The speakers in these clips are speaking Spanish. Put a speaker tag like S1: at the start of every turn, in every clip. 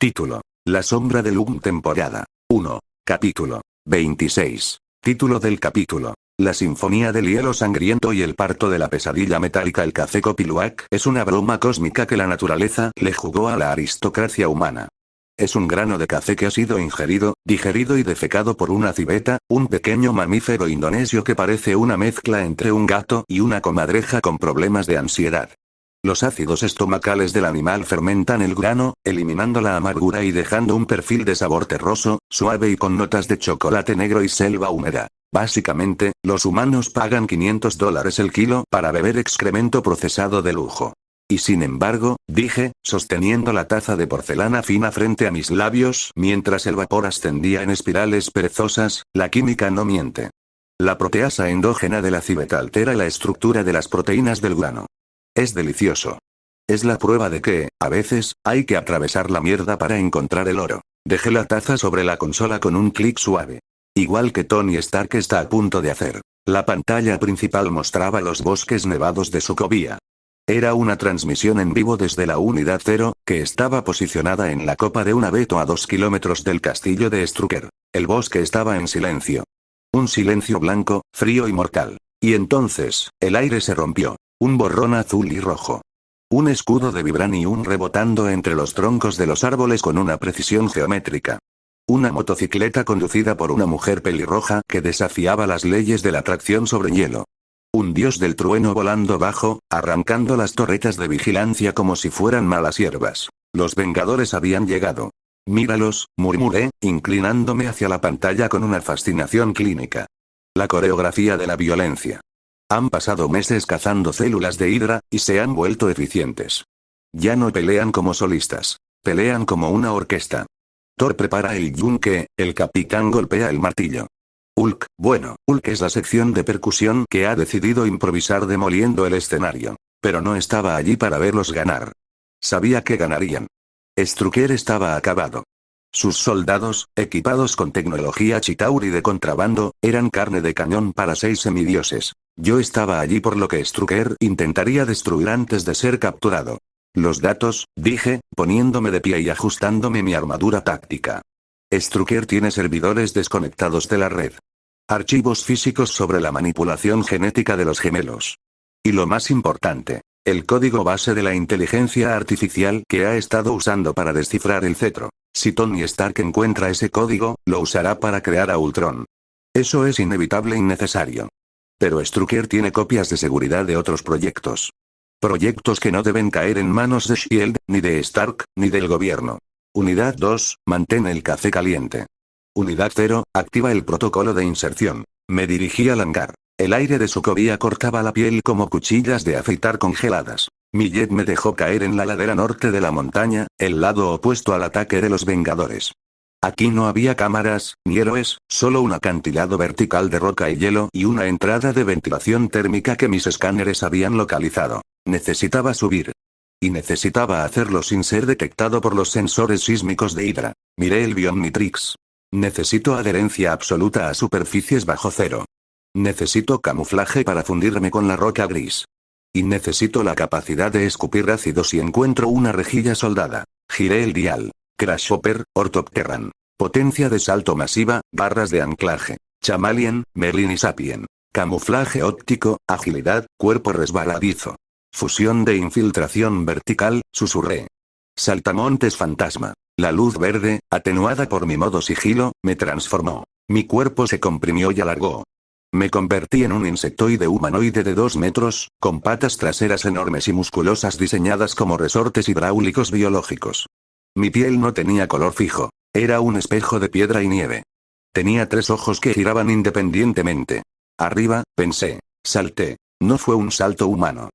S1: Título: La sombra de Lugn, temporada 1. Capítulo 26. Título del capítulo: La sinfonía del hielo sangriento y el parto de la pesadilla metálica. El café Copiluac es una broma cósmica que la naturaleza le jugó a la aristocracia humana. Es un grano de café que ha sido ingerido, digerido y defecado por una civeta, un pequeño mamífero indonesio que parece una mezcla entre un gato y una comadreja con problemas de ansiedad. Los ácidos estomacales del animal fermentan el grano, eliminando la amargura y dejando un perfil de sabor terroso, suave y con notas de chocolate negro y selva húmeda. Básicamente, los humanos pagan $500 el kilo para beber excremento procesado de lujo. Y sin embargo, dije, sosteniendo la taza de porcelana fina frente a mis labios mientras el vapor ascendía en espirales perezosas, la química no miente. La proteasa endógena de la civeta altera la estructura de las proteínas del grano. Es delicioso. Es la prueba de que, a veces, hay que atravesar la mierda para encontrar el oro. Dejé la taza sobre la consola con un clic suave. Igual que Tony Stark está a punto de hacer. La pantalla principal mostraba los bosques nevados de Sokovia. Era una transmisión en vivo desde la Unidad 0, que estaba posicionada en la copa de un abeto a 2 kilómetros del castillo de Strucker. El bosque estaba en silencio. Un silencio blanco, frío y mortal. Y entonces, el aire se rompió. Un borrón azul y rojo. Un escudo de vibranium rebotando entre los troncos de los árboles con una precisión geométrica. Una motocicleta conducida por una mujer pelirroja que desafiaba las leyes de la tracción sobre hielo. Un dios del trueno volando bajo, arrancando las torretas de vigilancia como si fueran malas hierbas. Los Vengadores habían llegado. Míralos, murmuré, inclinándome hacia la pantalla con una fascinación clínica. La coreografía de la violencia. Han pasado meses cazando células de Hydra, y se han vuelto eficientes. Ya no pelean como solistas. Pelean como una orquesta. Thor prepara el yunque, el capitán golpea el martillo. Hulk es la sección de percusión que ha decidido improvisar demoliendo el escenario. Pero no estaba allí para verlos ganar. Sabía que ganarían. Strucker estaba acabado. Sus soldados, equipados con tecnología Chitauri de contrabando, eran carne de cañón para 6 semidioses. Yo estaba allí por lo que Strucker intentaría destruir antes de ser capturado. Los datos, dije, poniéndome de pie y ajustándome mi armadura táctica. Strucker tiene servidores desconectados de la red. Archivos físicos sobre la manipulación genética de los gemelos. Y lo más importante, el código base de la inteligencia artificial que ha estado usando para descifrar el cetro. Si Tony Stark encuentra ese código, lo usará para crear a Ultron. Eso es inevitable y necesario. Pero Strucker tiene copias de seguridad de otros proyectos. Proyectos que no deben caer en manos de S.H.I.E.L.D., ni de Stark, ni del gobierno. Unidad 2, mantén el café caliente. Unidad 0, activa el protocolo de inserción. Me dirigí al hangar. El aire de Sokovia cortaba la piel como cuchillas de afeitar congeladas. Mi jet me dejó caer en la ladera norte de la montaña, el lado opuesto al ataque de los Vengadores. Aquí no había cámaras, ni héroes, solo un acantilado vertical de roca y hielo y una entrada de ventilación térmica que mis escáneres habían localizado. Necesitaba subir. Y necesitaba hacerlo sin ser detectado por los sensores sísmicos de Hydra. Miré el Biomitrix. Necesito adherencia absoluta a superficies bajo cero. Necesito camuflaje para fundirme con la roca gris. Y necesito la capacidad de escupir ácido si encuentro una rejilla soldada. Giré el dial. Crashhopper, Ortopterran. Potencia de salto masiva, barras de anclaje. Chameleon, Merlin y Sapien. Camuflaje óptico, agilidad, cuerpo resbaladizo. Fusión de infiltración vertical, susurré. Saltamontes fantasma. La luz verde, atenuada por mi modo sigilo, me transformó. Mi cuerpo se comprimió y alargó. Me convertí en un insectoide humanoide de 2 metros, con patas traseras enormes y musculosas diseñadas como resortes hidráulicos biológicos. Mi piel no tenía color fijo. Era un espejo de piedra y nieve. Tenía 3 ojos que giraban independientemente. Arriba, pensé. Salté. No fue un salto humano.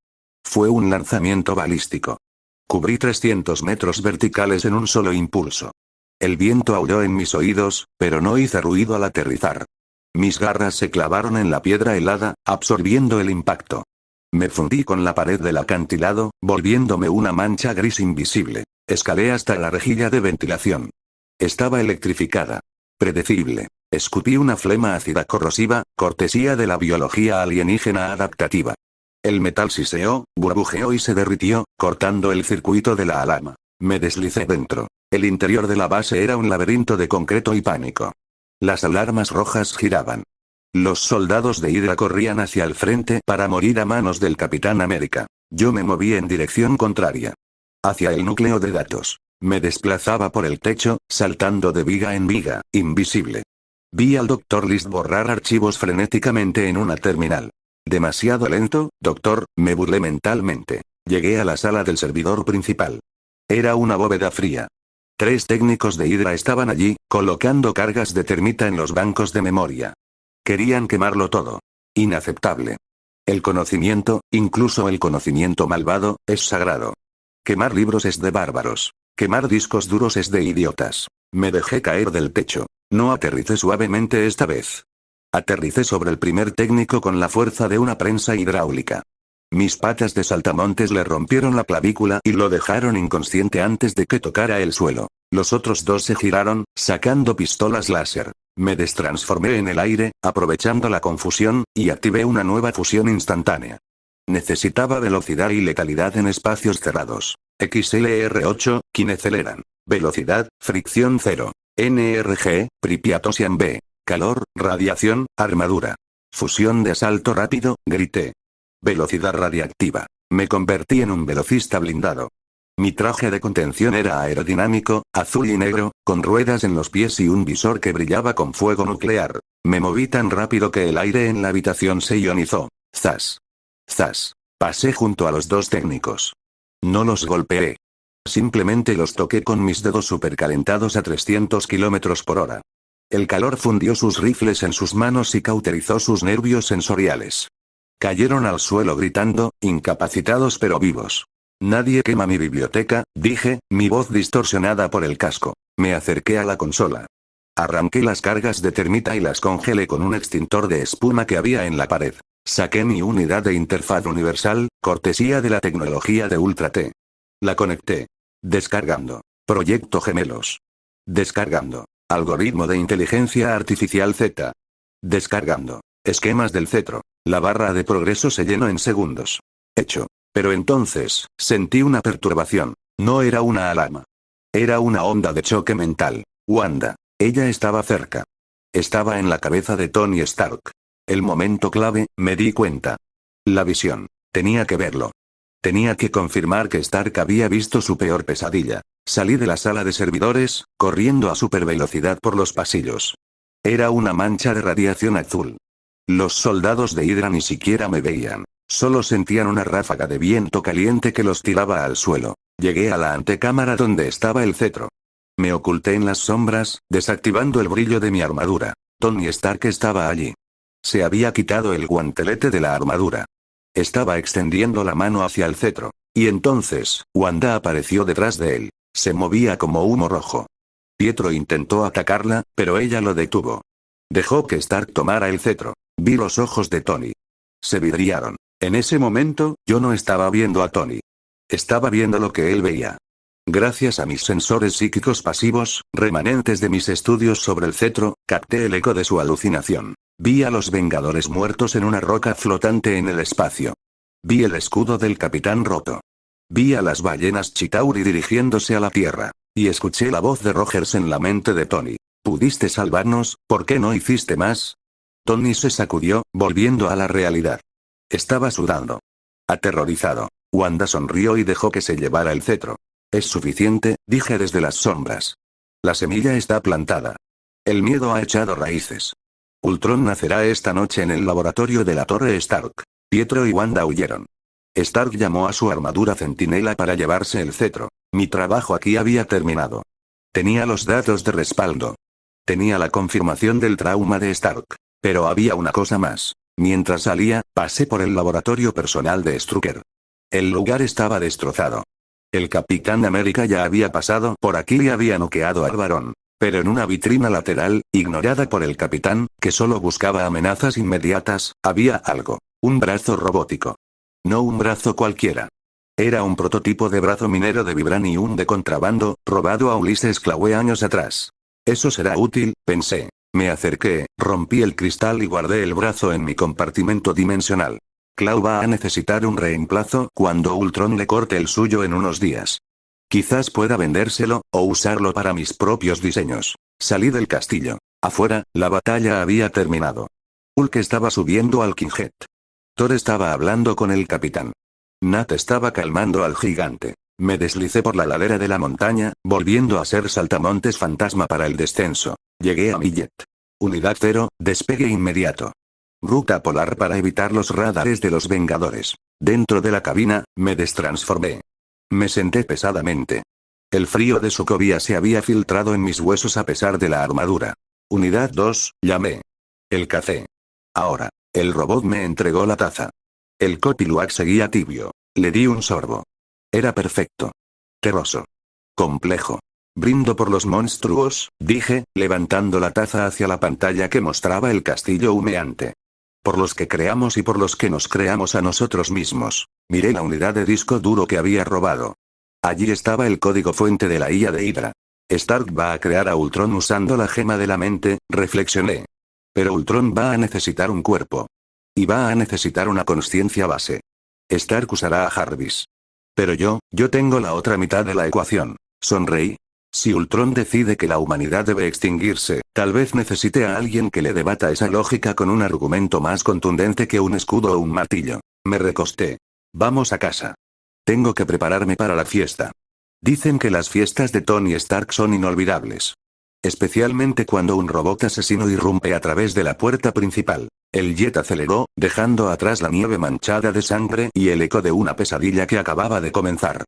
S1: Fue un lanzamiento balístico. Cubrí 300 metros verticales en un solo impulso. El viento aulló en mis oídos, pero no hice ruido al aterrizar. Mis garras se clavaron en la piedra helada, absorbiendo el impacto. Me fundí con la pared del acantilado, volviéndome una mancha gris invisible. Escalé hasta la rejilla de ventilación. Estaba electrificada. Predecible. Escupí una flema ácida corrosiva, cortesía de la biología alienígena adaptativa. El metal siseó, burbujeó y se derritió, cortando el circuito de la alarma. Me deslicé dentro. El interior de la base era un laberinto de concreto y pánico. Las alarmas rojas giraban. Los soldados de Hydra corrían hacia el frente para morir a manos del Capitán América. Yo me moví en dirección contraria. Hacia el núcleo de datos. Me desplazaba por el techo, saltando de viga en viga, invisible. Vi al Dr. List borrar archivos frenéticamente en una terminal. Demasiado lento, doctor, me burlé mentalmente. Llegué a la sala del servidor principal. Era una bóveda fría. 3 técnicos de Hydra estaban allí, colocando cargas de termita en los bancos de memoria. Querían quemarlo todo. Inaceptable. El conocimiento, incluso el conocimiento malvado, es sagrado. Quemar libros es de bárbaros. Quemar discos duros es de idiotas. Me dejé caer del techo. No aterricé suavemente esta vez. Aterricé sobre el primer técnico con la fuerza de una prensa hidráulica. Mis patas de saltamontes le rompieron la clavícula y lo dejaron inconsciente antes de que tocara el suelo. Los otros 2 se giraron, sacando pistolas láser. Me destransformé en el aire, aprovechando la confusión, y activé una nueva fusión instantánea. Necesitaba velocidad y letalidad en espacios cerrados. XLR8, Kineceleran. Velocidad, fricción 0. NRG, Pripyatosian B. Calor, radiación, armadura. Fusión de asalto rápido, grité. Velocidad radiactiva. Me convertí en un velocista blindado. Mi traje de contención era aerodinámico, azul y negro, con ruedas en los pies y un visor que brillaba con fuego nuclear. Me moví tan rápido que el aire en la habitación se ionizó. Zas. Zas. Pasé junto a los 2 técnicos. No los golpeé. Simplemente los toqué con mis dedos supercalentados a 300 km por hora. El calor fundió sus rifles en sus manos y cauterizó sus nervios sensoriales. Cayeron al suelo gritando, incapacitados pero vivos. Nadie quema mi biblioteca, dije, mi voz distorsionada por el casco. Me acerqué a la consola. Arranqué las cargas de termita y las congelé con un extintor de espuma que había en la pared. Saqué mi unidad de interfaz universal, cortesía de la tecnología de Ultra T. La conecté. Descargando. Proyecto Gemelos. Descargando. Algoritmo de inteligencia artificial Z. Descargando. Esquemas del cetro. La barra de progreso se llenó en segundos. Hecho. Pero entonces, sentí una perturbación. No era una alarma. Era una onda de choque mental. Wanda. Ella estaba cerca. Estaba en la cabeza de Tony Stark. El momento clave, me di cuenta. La visión. Tenía que verlo. Tenía que confirmar que Stark había visto su peor pesadilla. Salí de la sala de servidores, corriendo a supervelocidad por los pasillos. Era una mancha de radiación azul. Los soldados de Hydra ni siquiera me veían. Solo sentían una ráfaga de viento caliente que los tiraba al suelo. Llegué a la antecámara donde estaba el cetro. Me oculté en las sombras, desactivando el brillo de mi armadura. Tony Stark estaba allí. Se había quitado el guantelete de la armadura. Estaba extendiendo la mano hacia el cetro. Y entonces, Wanda apareció detrás de él. Se movía como humo rojo. Pietro intentó atacarla, pero ella lo detuvo. Dejó que Stark tomara el cetro. Vi los ojos de Tony. Se vidriaron. En ese momento, yo no estaba viendo a Tony. Estaba viendo lo que él veía. Gracias a mis sensores psíquicos pasivos, remanentes de mis estudios sobre el cetro, capté el eco de su alucinación. Vi a los Vengadores muertos en una roca flotante en el espacio. Vi el escudo del Capitán roto. Vi a las ballenas Chitauri dirigiéndose a la Tierra. Y escuché la voz de Rogers en la mente de Tony. ¿Pudiste salvarnos? ¿Por qué no hiciste más? Tony se sacudió, volviendo a la realidad. Estaba sudando. Aterrorizado. Wanda sonrió y dejó que se llevara el cetro. Es suficiente, dije desde las sombras. La semilla está plantada. El miedo ha echado raíces. Ultron nacerá esta noche en el laboratorio de la Torre Stark. Pietro y Wanda huyeron. Stark llamó a su armadura centinela para llevarse el cetro. Mi trabajo aquí había terminado. Tenía los datos de respaldo. Tenía la confirmación del trauma de Stark. Pero había una cosa más. Mientras salía, pasé por el laboratorio personal de Strucker. El lugar estaba destrozado. El Capitán América ya había pasado por aquí y había noqueado al varón. Pero en una vitrina lateral, ignorada por el capitán, que solo buscaba amenazas inmediatas, había algo. Un brazo robótico. No un brazo cualquiera. Era un prototipo de brazo minero de vibranium de contrabando, robado a Ulises Klaue años atrás. Eso será útil, pensé. Me acerqué, rompí el cristal y guardé el brazo en mi compartimento dimensional. Klaue va a necesitar un reemplazo cuando Ultron le corte el suyo en unos días. Quizás pueda vendérselo, o usarlo para mis propios diseños. Salí del castillo. Afuera, la batalla había terminado. Hulk estaba subiendo al Kinghead. Thor estaba hablando con el capitán. Nat estaba calmando al gigante. Me deslicé por la ladera de la montaña, volviendo a ser saltamontes fantasma para el descenso. Llegué a mi jet. Unidad 0, despegue inmediato. Ruta polar para evitar los radares de los Vengadores. Dentro de la cabina, me destransformé. Me senté pesadamente. El frío de Sokovia se había filtrado en mis huesos a pesar de la armadura. Unidad 2, llamé. El café. Ahora. El robot me entregó la taza. El Copiluac seguía tibio. Le di un sorbo. Era perfecto. Terroso. Complejo. Brindo por los monstruos, dije, levantando la taza hacia la pantalla que mostraba el castillo humeante. Por los que creamos y por los que nos creamos a nosotros mismos. Miré la unidad de disco duro que había robado. Allí estaba el código fuente de la IA de Hydra. Stark va a crear a Ultron usando la gema de la mente, reflexioné. Pero Ultron va a necesitar un cuerpo. Y va a necesitar una consciencia base. Stark usará a Jarvis. Pero yo tengo la otra mitad de la ecuación. Sonreí. Si Ultron decide que la humanidad debe extinguirse, tal vez necesite a alguien que le debata esa lógica con un argumento más contundente que un escudo o un martillo. Me recosté. Vamos a casa. Tengo que prepararme para la fiesta. Dicen que las fiestas de Tony Stark son inolvidables. Especialmente cuando un robot asesino irrumpe a través de la puerta principal. El jet aceleró, dejando atrás la nieve manchada de sangre y el eco de una pesadilla que acababa de comenzar.